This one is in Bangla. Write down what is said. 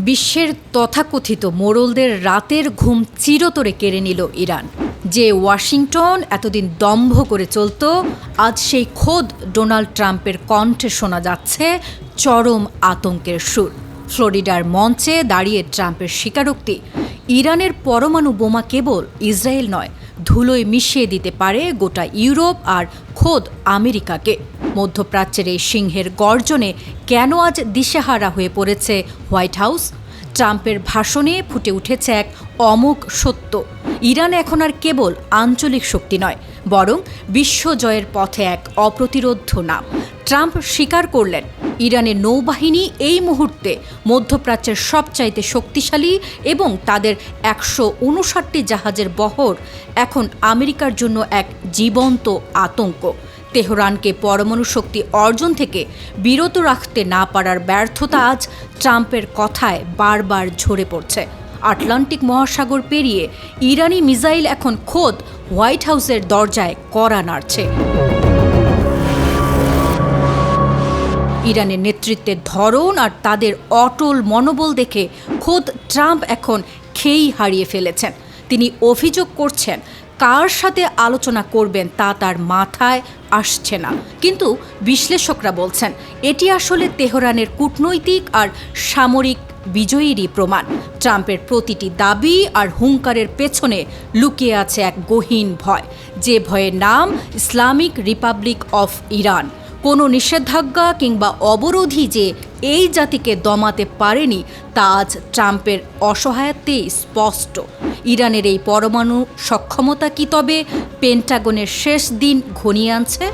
বিশ্বের তথাকথিত মোড়লদের রাতের ঘুম চিরতরে কেড়ে নিল ইরান। যে ওয়াশিংটন এতদিন দম্ভ করে চলত, আজ সেই খোদ ডোনাল্ড ট্রাম্পের কণ্ঠে শোনা যাচ্ছে চরম আতঙ্কের সুর। ফ্লোরিডার মঞ্চে দাঁড়িয়ে ট্রাম্পের স্বীকারোক্তি, ইরানের পরমাণু বোমা কেবল ইসরায়েল নয়, ধুলোয় মিশিয়ে দিতে পারে গোটা ইউরোপ আর খোদ আমেরিকাকে। মধ্যপ্রাচ্যের এই সিংহের গর্জনে কেন আজ দিশেহারা হয়ে পড়েছে হোয়াইট হাউস? ট্রাম্পের ভাষণে ফুটে উঠেছে এক অমোঘ সত্য। ইরান এখন আর কেবল আঞ্চলিক শক্তি নয়, বরং বিশ্বজয়ের পথে এক অপ্রতিরোধ্য নাম। ট্রাম্প স্বীকার করলেন, ইরানের নৌবাহিনী এই মুহূর্তে মধ্যপ্রাচ্যের সবচাইতে শক্তিশালী এবং তাদের 159টি জাহাজের বহর এখন আমেরিকার জন্য এক জীবন্ত আতঙ্ক। তেহরানকে পরমাণু শক্তি অর্জন থেকে বিরত রাখতে না পারার ব্যর্থতা আজ ট্রাম্পের কথায় বারবার ঝরে পড়ছে। আটলান্টিক মহাসাগর পেরিয়ে ইরানি মিসাইল এখন খোদ হোয়াইট হাউসের দরজায় কড়া নাড়ছে। ইরানের নেতৃত্বের ধরন আর তাদের অটল মনোবল দেখে খোদ ট্রাম্প এখন খেই হারিয়ে ফেলেছেন। তিনি অভিযোগ করছেন, কার সাথে আলোচনা করবেন তা তার মাথায় আসছে না। কিন্তু বিশ্লেষকরা বলছেন, এটি আসলে তেহরানের কূটনৈতিক আর সামরিক বিজয়েরই প্রমাণ। ট্রাম্পের প্রতিটি দাবি আর হুঙ্কারের পেছনে লুকিয়ে আছে এক গহীন ভয়, যে ভয়ের নাম ইসলামিক রিপাবলিক অফ ইরান। কোনো নিষেধাজ্ঞা কিংবা অবরোধই যে এই জাতিকে দমাতে পারেনি তা আজ ট্রাম্পের অসহায়ত্বেই স্পষ্ট। ইরানের এই পরমাণু সক্ষমতা কি তবে পেন্টাগনের শেষ দিন ঘনিয়ে আনছে?